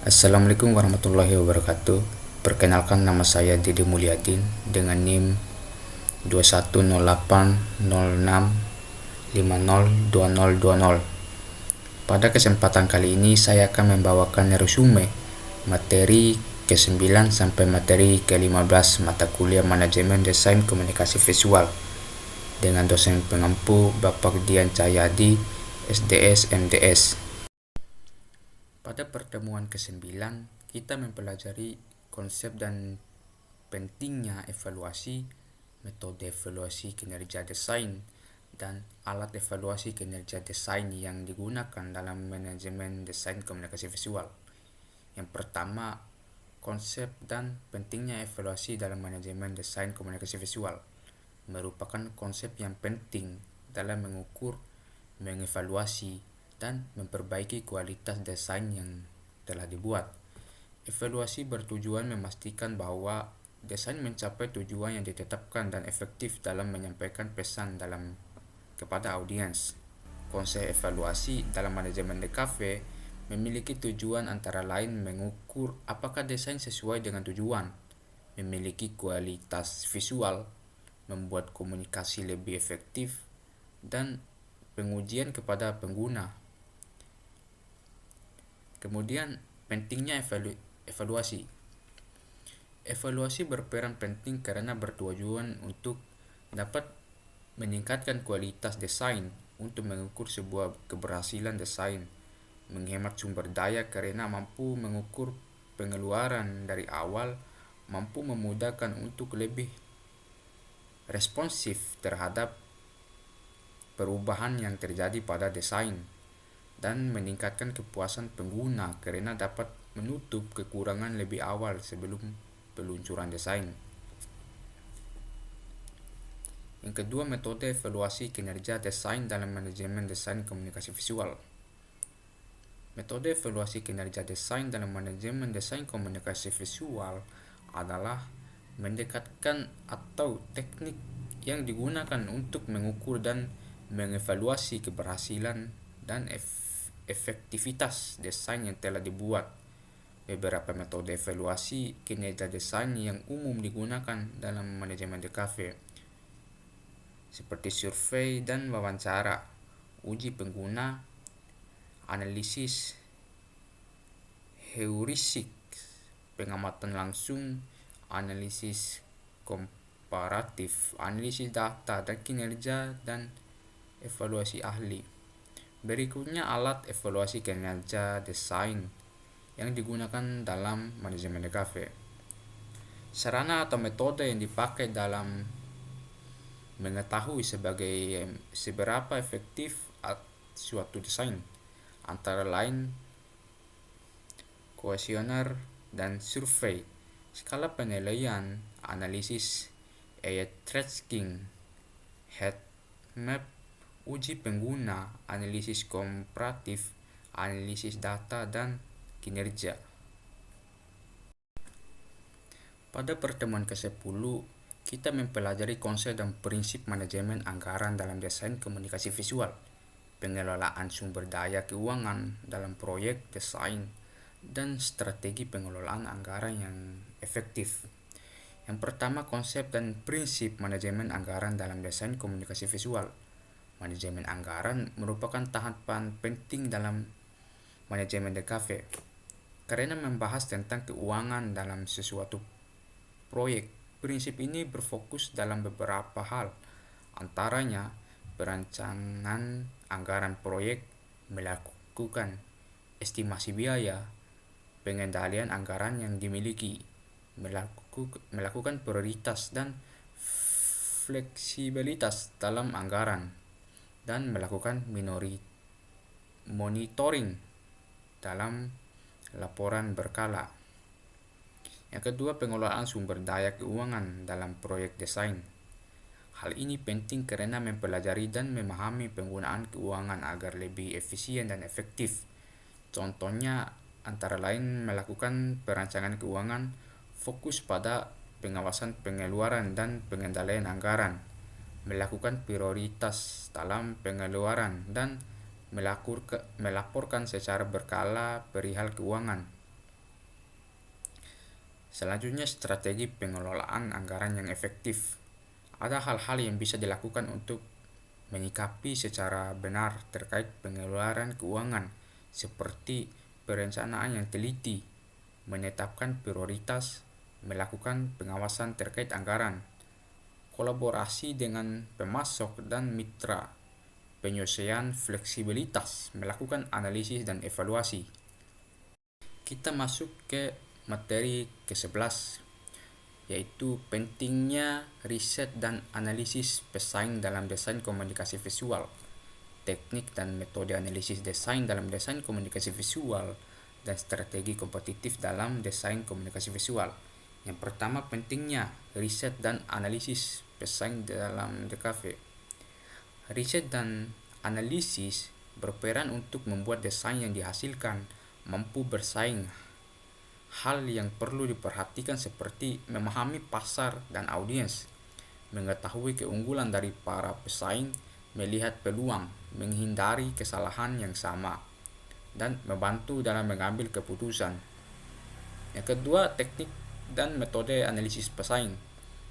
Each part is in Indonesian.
Assalamualaikum warahmatullahi wabarakatuh. Perkenalkan, nama saya Dede Mulyadin dengan NIM 210806502020. Pada kesempatan kali ini saya akan membawakan resume materi ke-9 sampai materi ke-15 mata kuliah Manajemen Desain Komunikasi Visual dengan dosen pengampu Bapak Dian Cahyadi, SDS MDS. Pada pertemuan ke-9, kita mempelajari konsep dan pentingnya evaluasi, metode evaluasi kinerja desain, dan alat evaluasi kinerja desain yang digunakan dalam manajemen desain komunikasi visual. Yang pertama, konsep dan pentingnya evaluasi dalam manajemen desain komunikasi visual merupakan konsep yang penting dalam mengukur, mengevaluasi, dan memperbaiki kualitas desain yang telah dibuat. Evaluasi bertujuan memastikan bahwa desain mencapai tujuan yang ditetapkan dan efektif dalam menyampaikan pesan kepada audiens. Konsep evaluasi dalam manajemen DKV memiliki tujuan antara lain mengukur apakah desain sesuai dengan tujuan, memiliki kualitas visual, membuat komunikasi lebih efektif, dan pengujian kepada pengguna. Kemudian, pentingnya evaluasi. Evaluasi berperan penting karena bertujuan untuk dapat meningkatkan kualitas desain, untuk mengukur sebuah keberhasilan desain, menghemat sumber daya karena mampu mengukur pengeluaran dari awal, mampu memudahkan untuk lebih responsif terhadap perubahan yang terjadi pada desain, dan meningkatkan kepuasan pengguna karena dapat menutup kekurangan lebih awal sebelum peluncuran desain. Yang kedua, metode evaluasi kinerja desain dalam manajemen desain komunikasi visual. Metode evaluasi kinerja desain dalam manajemen desain komunikasi visual adalah mendekatkan atau teknik yang digunakan untuk mengukur dan mengevaluasi keberhasilan dan efektivitas desain yang telah dibuat. Beberapa metode evaluasi kinerja desain yang umum digunakan dalam manajemen DKV seperti survei dan wawancara, uji pengguna, analisis heuristik, pengamatan langsung, analisis komparatif, analisis data dan kinerja, dan evaluasi ahli. Berikutnya, alat evaluasi kinerja desain yang digunakan dalam manajemen DKV. Sarana atau metode yang dipakai dalam mengetahui seberapa efektif suatu desain antara lain kuesioner dan survei, skala penilaian, analisis eye tracking, heat map, uji pengguna, analisis komparatif, analisis data, dan kinerja. Pada pertemuan ke-10, kita mempelajari konsep dan prinsip manajemen anggaran dalam desain komunikasi visual, pengelolaan sumber daya keuangan dalam proyek desain, dan strategi pengelolaan anggaran yang efektif. Yang pertama, konsep dan prinsip manajemen anggaran dalam desain komunikasi visual. Manajemen anggaran merupakan tahapan penting dalam manajemen DKV karena membahas tentang keuangan dalam sesuatu proyek. Prinsip ini berfokus dalam beberapa hal, antaranya perancangan anggaran proyek, melakukan estimasi biaya, pengendalian anggaran yang dimiliki, melakukan prioritas dan fleksibilitas dalam anggaran, dan melakukan monitoring dalam laporan berkala. Yang kedua, pengelolaan sumber daya keuangan dalam proyek desain. Hal ini penting karena mempelajari dan memahami penggunaan keuangan agar lebih efisien dan efektif. Contohnya antara lain melakukan perancangan keuangan, fokus pada pengawasan pengeluaran dan pengendalian anggaran, melakukan prioritas dalam pengeluaran, dan melaporkan secara berkala perihal keuangan. Selanjutnya, strategi pengelolaan anggaran yang efektif. Ada hal-hal yang bisa dilakukan untuk menyikapi secara benar terkait pengeluaran keuangan, seperti perencanaan yang teliti, menetapkan prioritas, melakukan pengawasan terkait anggaran, kolaborasi dengan pemasok dan mitra, penyelesaian fleksibilitas, melakukan analisis dan evaluasi. Kita masuk ke materi ke-11, yaitu pentingnya riset dan analisis pesaing dalam desain komunikasi visual, teknik dan metode analisis desain dalam desain komunikasi visual, dan strategi kompetitif dalam desain komunikasi visual. Yang pertama, pentingnya riset dan analisis pesaing dalam DKV. Riset dan analisis berperan untuk membuat desain yang dihasilkan mampu bersaing. Hal yang perlu diperhatikan seperti memahami pasar dan audiens, mengetahui keunggulan dari para pesaing, melihat peluang, menghindari kesalahan yang sama, dan membantu dalam mengambil keputusan. Yang kedua, teknik dan metode analisis pesaing.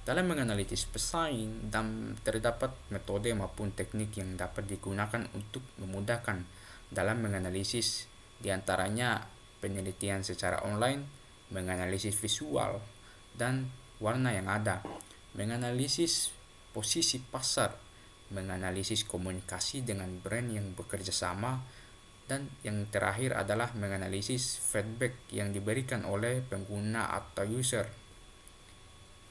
Dalam menganalisis pesaing, terdapat metode maupun teknik yang dapat digunakan untuk memudahkan dalam menganalisis, diantaranya penelitian secara online, menganalisis visual dan warna yang ada, menganalisis posisi pasar, menganalisis komunikasi dengan brand yang bekerja sama, dan yang terakhir adalah menganalisis feedback yang diberikan oleh pengguna atau user.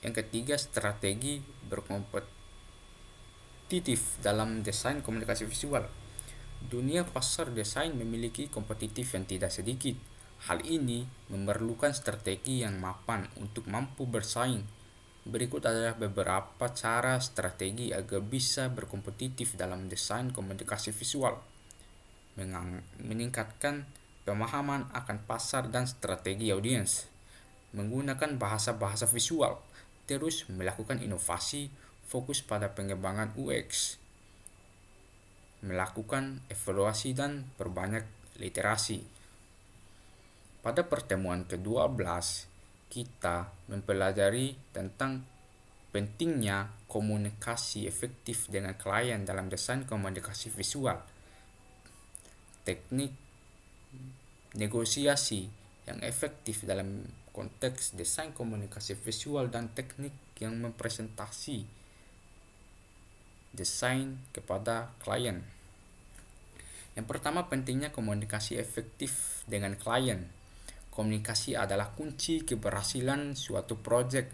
Yang ketiga, strategi berkompetitif dalam desain komunikasi visual. Dunia pasar desain memiliki kompetitif yang tidak sedikit. Hal ini memerlukan strategi yang mapan untuk mampu bersaing. Berikut adalah beberapa cara strategi agar bisa berkompetitif dalam desain komunikasi visual. Meningkatkan pemahaman akan pasar dan strategi audiens. Menggunakan bahasa-bahasa visual. Terus melakukan inovasi, fokus pada pengembangan UX. Melakukan evaluasi dan perbanyak literasi. Pada pertemuan ke-12, kita mempelajari tentang pentingnya komunikasi efektif dengan klien dalam desain komunikasi visual, teknik negosiasi yang efektif dalam konteks desain komunikasi visual, dan teknik yang mempresentasi desain kepada klien. Yang pertama, pentingnya komunikasi efektif dengan klien. Komunikasi adalah kunci keberhasilan suatu proyek.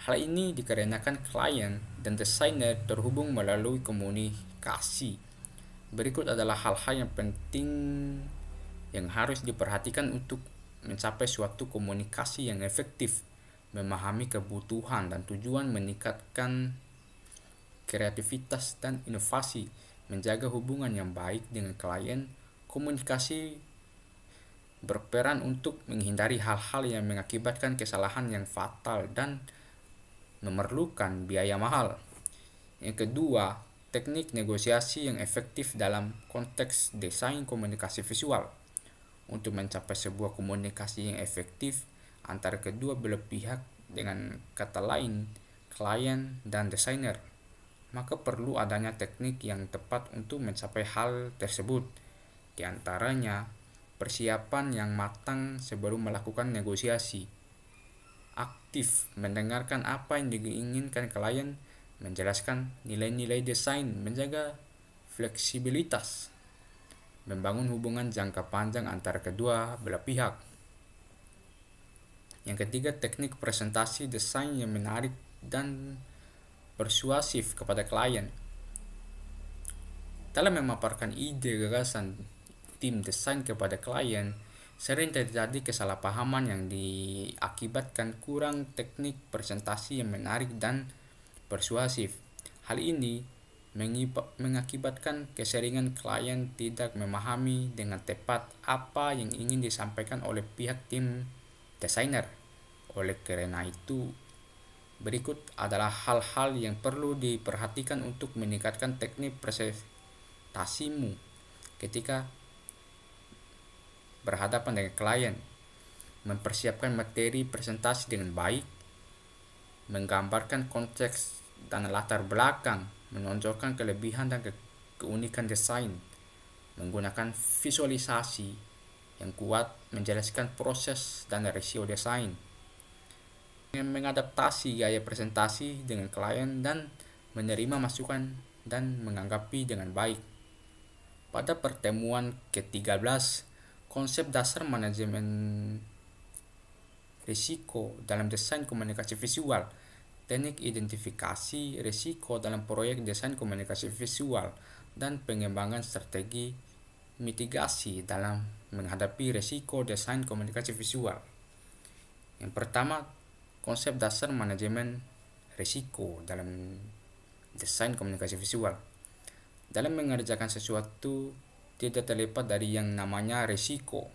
Hal ini dikarenakan klien dan desainer terhubung melalui komunikasi. Berikut adalah hal-hal yang penting yang harus diperhatikan untuk mencapai suatu komunikasi yang efektif. Memahami kebutuhan dan tujuan, meningkatkan kreativitas dan inovasi, menjaga hubungan yang baik dengan klien. Komunikasi berperan untuk menghindari hal-hal yang mengakibatkan kesalahan yang fatal dan memerlukan biaya mahal. Yang kedua, teknik negosiasi yang efektif dalam konteks desain komunikasi visual. Untuk mencapai sebuah komunikasi yang efektif antara kedua belah pihak, dengan kata lain, klien dan desainer, maka perlu adanya teknik yang tepat untuk mencapai hal tersebut. Di antaranya, persiapan yang matang sebelum melakukan negosiasi, aktif mendengarkan apa yang diinginkan klien, menjelaskan nilai-nilai desain, menjaga fleksibilitas, membangun hubungan jangka panjang antara kedua belah pihak. Yang ketiga, teknik presentasi desain yang menarik dan persuasif kepada klien. Dalam memaparkan ide gagasan tim desain kepada klien, sering terjadi kesalahpahaman yang diakibatkan kurang teknik presentasi yang menarik dan persuasif. Hal ini mengakibatkan keseringan klien tidak memahami dengan tepat apa yang ingin disampaikan oleh pihak tim desainer. Oleh karena itu, berikut adalah hal-hal yang perlu diperhatikan untuk meningkatkan teknik presentasimu ketika berhadapan dengan klien. mempersiapkan materi presentasi dengan baik, menggambarkan konteks dan latar belakang, menonjolkan kelebihan dan keunikan desain, menggunakan visualisasi yang kuat, menjelaskan proses dan risiko desain, mengadaptasi gaya presentasi dengan klien dan menerima masukan dan menanggapi dengan baik. Pada pertemuan ke-13, konsep dasar manajemen risiko dalam desain komunikasi visual, teknik identifikasi risiko dalam proyek desain komunikasi visual, dan pengembangan strategi mitigasi dalam menghadapi risiko desain komunikasi visual. Yang pertama, konsep dasar manajemen risiko dalam desain komunikasi visual. Dalam mengerjakan sesuatu, tidak terlepas dari yang namanya risiko.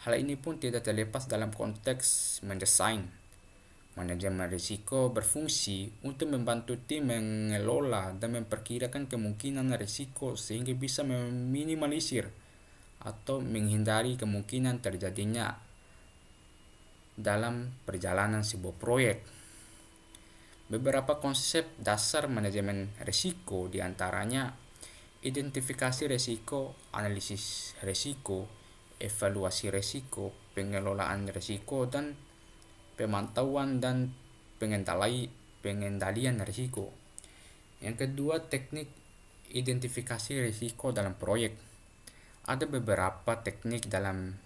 Hal ini pun tidak terlepas dalam konteks mendesain. Manajemen risiko berfungsi untuk membantu tim mengelola dan memperkirakan kemungkinan risiko sehingga bisa meminimalisir atau menghindari kemungkinan terjadinya dalam perjalanan sebuah proyek. Beberapa konsep dasar manajemen risiko diantaranya identifikasi risiko, analisis risiko, evaluasi risiko, pengelolaan risiko, dan pemantauan dan pengendalian risiko. Yang kedua, teknik identifikasi risiko dalam proyek. Ada beberapa teknik dalam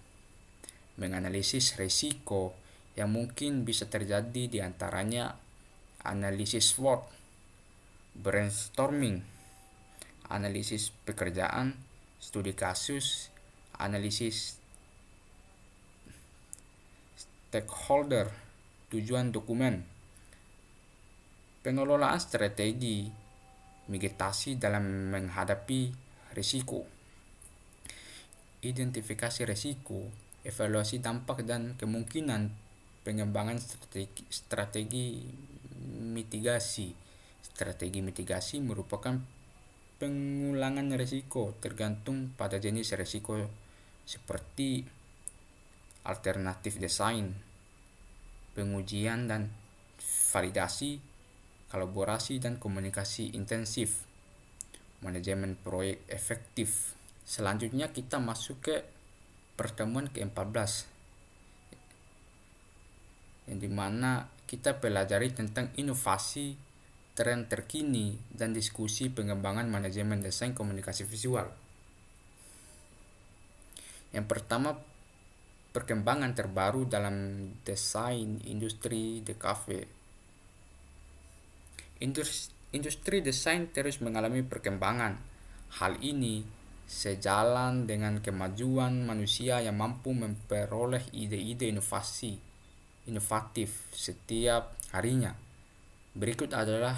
menganalisis risiko yang mungkin bisa terjadi, diantaranya analisis SWOT, brainstorming, analisis pekerjaan, studi kasus, analisis stakeholder, tujuan dokumen, pengelolaan strategi mitigasi dalam menghadapi risiko, identifikasi risiko, evaluasi dampak dan kemungkinan, pengembangan strategi mitigasi. Strategi mitigasi merupakan pengulangan risiko tergantung pada jenis risiko seperti alternatif desain, pengujian dan validasi, kolaborasi dan komunikasi intensif, manajemen proyek efektif. Selanjutnya kita masuk ke pertemuan ke-14, yang dimana kita pelajari tentang inovasi, tren terkini, dan diskusi pengembangan manajemen desain komunikasi visual. Yang pertama, perkembangan terbaru dalam desain industri DKV. Industri desain terus mengalami perkembangan. Hal ini sejalan dengan kemajuan manusia yang mampu memperoleh ide-ide inovatif setiap harinya. Berikut adalah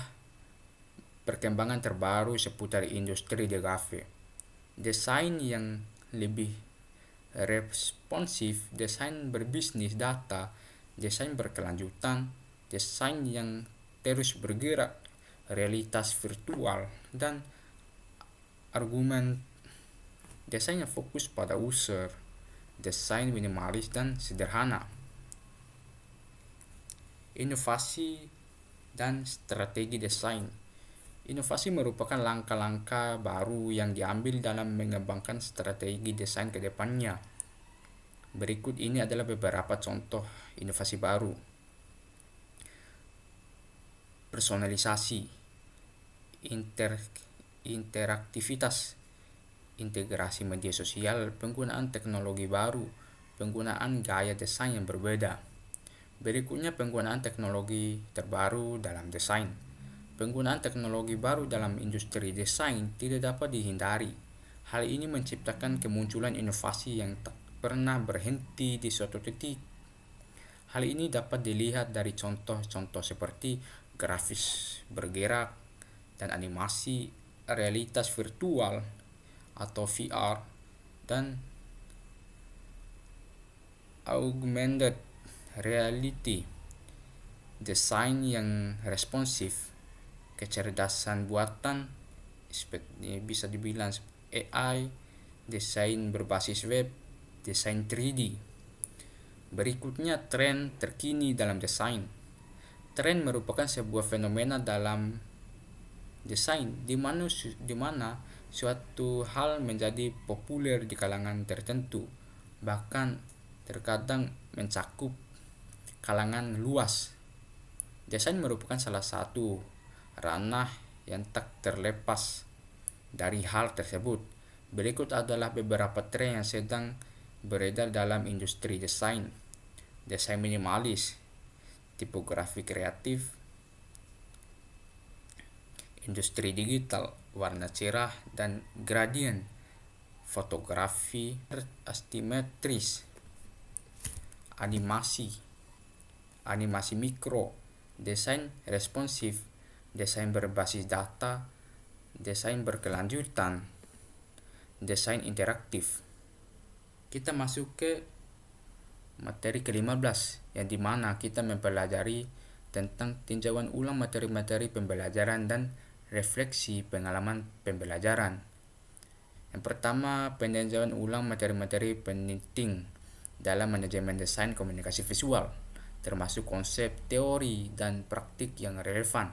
perkembangan terbaru seputar industri DKV. Desain yang lebih responsif, desain berbisnis data, desain berkelanjutan, desain yang terus bergerak, realitas virtual, dan argumen desain yang fokus pada user, desain minimalis dan sederhana. Inovasi dan strategi desain. Inovasi merupakan langkah-langkah baru yang diambil dalam mengembangkan strategi desain ke depannya. Berikut ini adalah beberapa contoh inovasi baru. Personalisasi, interaktivitas, integrasi media sosial, penggunaan teknologi baru, penggunaan gaya desain yang berbeda. Berikutnya penggunaan teknologi terbaru dalam desain. Penggunaan teknologi baru dalam industri desain tidak dapat dihindari. Hal ini menciptakan kemunculan inovasi yang tak pernah berhenti di suatu titik. Hal ini dapat dilihat dari contoh-contoh seperti grafis bergerak dan animasi, realitas virtual atau VR, dan augmented reality, desain yang responsif, kecerdasan buatan, bisa dibilang AI, desain berbasis web, desain 3D. Berikutnya, tren terkini dalam desain. Tren merupakan sebuah fenomena dalam desain di mana suatu hal menjadi populer di kalangan tertentu, bahkan terkadang mencakup kalangan luas. Desain merupakan salah satu ranah yang tak terlepas dari hal tersebut. Berikut adalah beberapa tren yang sedang beredar dalam industri desain. Desain minimalis, tipografi kreatif, industri digital, warna cerah dan gradien, fotografi asimetris, animasi mikro, desain responsif, desain berbasis data, desain berkelanjutan, desain interaktif. Kita masuk ke materi ke-15, yang dimana kita mempelajari tentang tinjauan ulang materi-materi pembelajaran dan refleksi pengalaman pembelajaran. Yang pertama, peninjauan ulang materi-materi penting dalam manajemen desain komunikasi visual, termasuk konsep, teori, dan praktik yang relevan.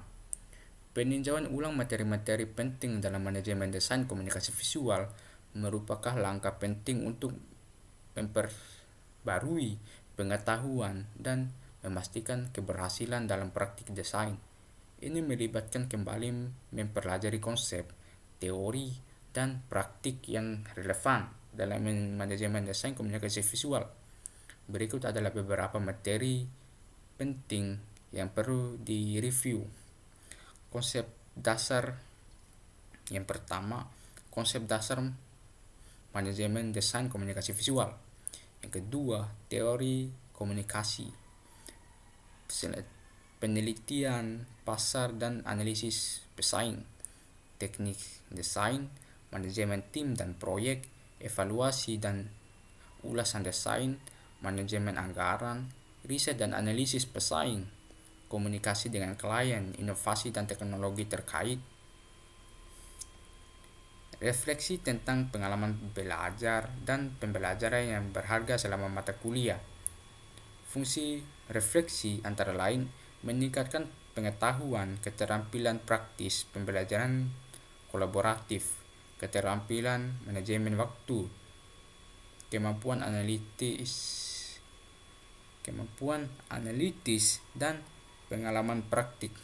Peninjauan ulang materi-materi penting dalam manajemen desain komunikasi visual merupakan langkah penting untuk memperbarui pengetahuan dan memastikan keberhasilan dalam praktik desain. Ini melibatkan kembali mempelajari konsep, teori, dan praktik yang relevan dalam manajemen desain komunikasi visual. Berikut adalah beberapa materi penting yang perlu direview. Konsep dasar. Yang pertama, konsep dasar manajemen desain komunikasi visual. Yang kedua, teori komunikasi, penelitian pasar dan analisis pesaing, teknik desain, manajemen tim dan proyek, evaluasi dan ulasan desain, manajemen anggaran, riset dan analisis pesaing, komunikasi dengan klien, inovasi dan teknologi terkait, refleksi tentang pengalaman belajar dan pembelajaran yang berharga selama mata kuliah. Fungsi refleksi antara lain meningkatkan pengetahuan, keterampilan praktis, pembelajaran kolaboratif, keterampilan manajemen waktu, kemampuan analitis, dan pengalaman praktik.